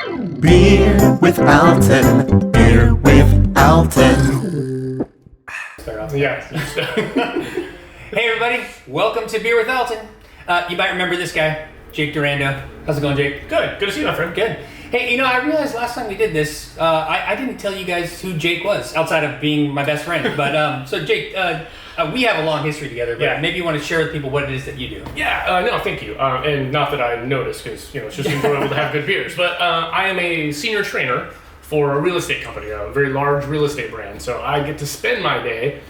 Beer with Alton. Beer with Alton. Start off. Yeah. Hey everybody, welcome to Beer with Alton. You might remember this guy, Jake Durando. How's it going, Jake? Good to see you, my friend. Good. Hey, I realized last time we did this, I didn't tell you guys who Jake was, outside of being my best friend. But, so Jake, we have a long history together, but Yeah. maybe you want to share with people what it is that you do. Yeah, no, thank you. And not that I noticed, because, it's just enjoyable to have good beers. But I am a senior trainer for a real estate company, a very large real estate brand. So I get to spend my day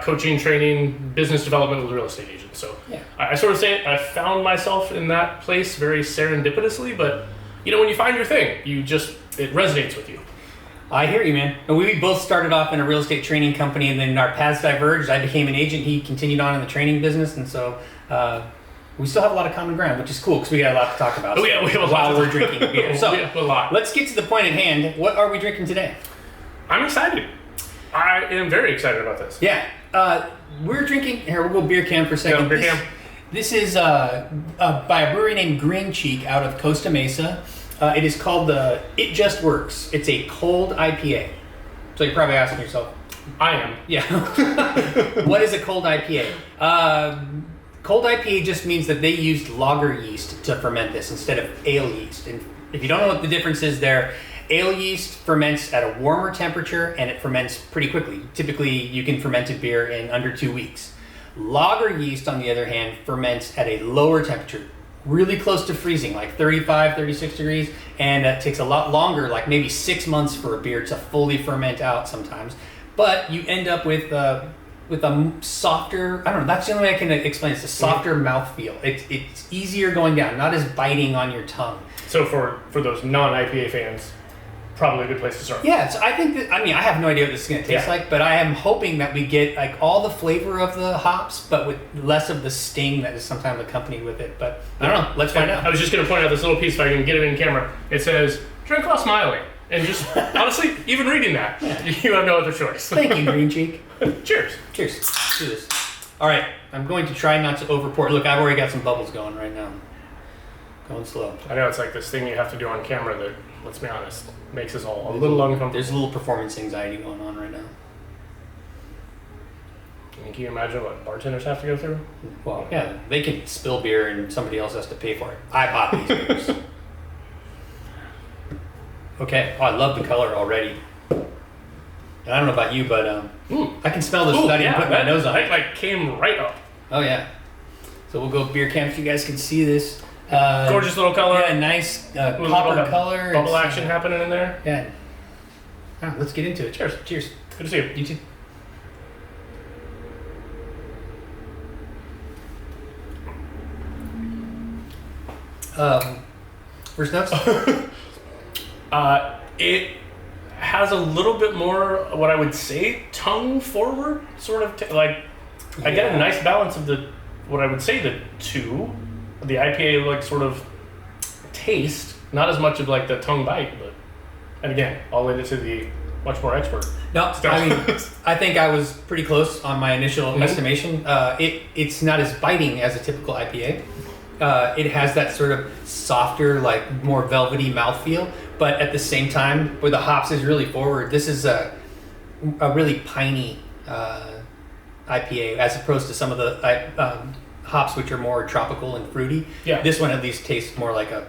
coaching, training, business development with real estate agents. So Yeah. I sort of say I found myself in that place very serendipitously, but, when you find your thing, it resonates with you. I hear you, man. And we both started off in a real estate training company, and then our paths diverged. I became an agent. He continued on in the training business, and so we still have a lot of common ground, which is cool because we got a lot to talk about. Oh, yeah, we have a lot while to we're talk drinking beer. So we have a lot. let's get to the point at hand. What are we drinking today? I'm excited. I am very excited about this. Yeah, we're drinking. Here, we'll go beer can for a second. Yeah, beer can. This is by a brewery named Green Cheek out of Costa Mesa. It is called the It Just Works. It's a cold IPA. So you're probably asking yourself, I am. yeah, what is a cold IPA? Cold IPA just means that they used lager yeast to ferment this instead of ale yeast. And if you don't know what the difference is there, ale yeast ferments at a warmer temperature and it ferments pretty quickly. Typically, you can ferment a beer in under 2 weeks. Lager yeast, on the other hand, ferments at a lower temperature, really close to freezing, like 35, 36 degrees, and it takes a lot longer, like maybe 6 months for a beer to fully ferment out sometimes. But you end up with a softer, I don't know, that's the only way I can explain it. It's a softer mouthfeel. It's easier going down, not as biting on your tongue. So for those non-IPA fans, probably a good place to start. Yeah, so I think that, I have no idea what this is going to taste like, but I am hoping that we get like all the flavor of the hops, but with less of the sting that is sometimes accompanied with it. But I don't know, let's find out. I was just going to point out this little piece, if I can get it in camera. It says, drink while smiling. And just, honestly, even reading that, you have no other choice. Thank you, Green Cheek. Cheers. Cheers. Let's do this. All right, I'm going to try not to over pour. Look, I've already got some bubbles going right now. Going slow. I know it's like this thing you have to do on camera that, let's be honest, makes us all a little uncomfortable. There's a little performance anxiety going on right now. Can you imagine what bartenders have to go through? Well, yeah, they can spill beer and somebody else has to pay for it. I bought these beers. Okay. Oh, I love the color already. And I don't know about you, but I can smell this without even putting my nose on it. That came right up. Oh, yeah. So we'll go beer can if you guys can see this. Gorgeous little color. Yeah, nice copper color. Bubble action happening in there. Yeah. Oh, let's get into it. Cheers. Cheers. Good to see you. You too. First notes? It has a little bit more, what I would say, tongue forward, sort of. I get a nice balance of what I would say the two. The IPA, sort of taste, not as much of the tongue bite, but, and again, I'll leave it to the much more expert. No, I think I was pretty close on my initial estimation. It's not as biting as a typical IPA. It has that sort of softer, more velvety mouthfeel, but at the same time, where the hops is really forward, this is a really piney IPA as opposed to some of the hops which are more tropical and fruity. Yeah. This one at least tastes more like a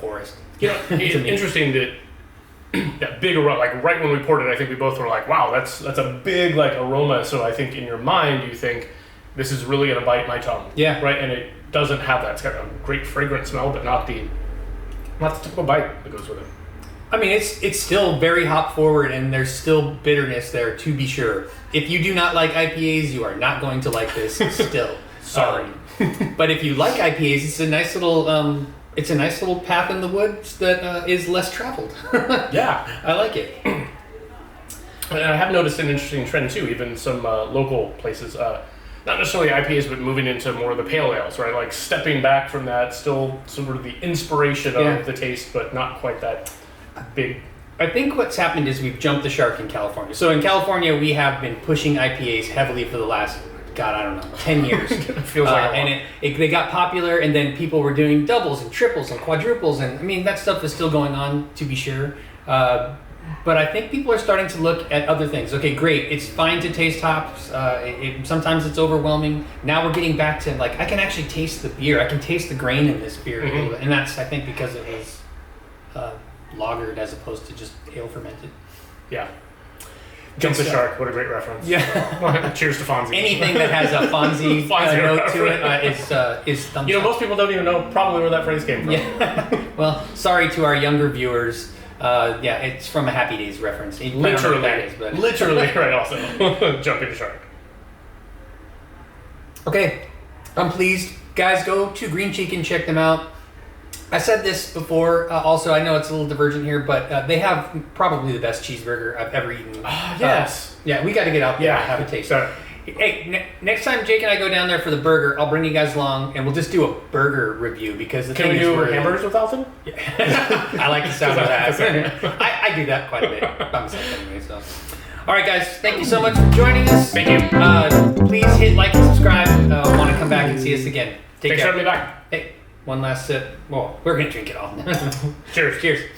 forest. It's interesting that big aroma, right when we poured it, I think we both were like, wow, that's a big aroma. So I think in your mind you think this is really gonna bite my tongue. Yeah. Right, and it doesn't have that. It's got a great fragrant smell, but not the typical bite that goes with it. It's still very hop forward, and there's still bitterness there, to be sure. If you do not like IPAs, you are not going to like this still. Sorry. But if you like IPAs, it's a nice little path in the woods that is less traveled. Yeah. I like it. And I have noticed an interesting trend too, even some local places, not necessarily IPAs, but moving into more of the pale ales, right? Stepping back from that, still sort of the inspiration of the taste, but not quite that big. I think what's happened is we've jumped the shark in California. So in California, we have been pushing IPAs heavily for the last God, I don't know, 10 years. Feels like a lot. They got popular, and then people were doing doubles and triples and quadruples, and I mean that stuff is still going on, to be sure. But I think people are starting to look at other things. Okay, great, it's fine to taste hops. Sometimes it's overwhelming. Now we're getting back to like I can actually taste the beer. I can taste the grain in this beer, a little bit. And that's I think because it was lagered as opposed to just ale fermented. Yeah. Jump the shark. What a great reference. Yeah. Cheers to Fonzie. Anything that has a Fonzie note to it is thumbs up. Most people don't even know probably where that phrase came from. Yeah. Well, sorry to our younger viewers. Yeah, it's from a Happy Days reference. Literally. That is, but. Literally, right, also. Jumping the shark. Okay, I'm pleased. Guys, go to Green Cheek and check them out. I said this before, also, I know it's a little divergent here, but they have probably the best cheeseburger I've ever eaten. Yes. Yeah, we got to get out there and have a taste. So, Hey, next time Jake and I go down there for the burger, I'll bring you guys along, and we'll just do a burger review, because the can thing we is do we're- hamburgers with Alton? I like the sound of that. I do that quite a bit by myself anyway, so. All right, guys, thank you so much for joining us. Thank you. Please hit like and subscribe. Want to come back and see us again. Take Thanks for care. having me back. Hey, one last sip. Well, we're going to drink it all. Cheers. Cheers.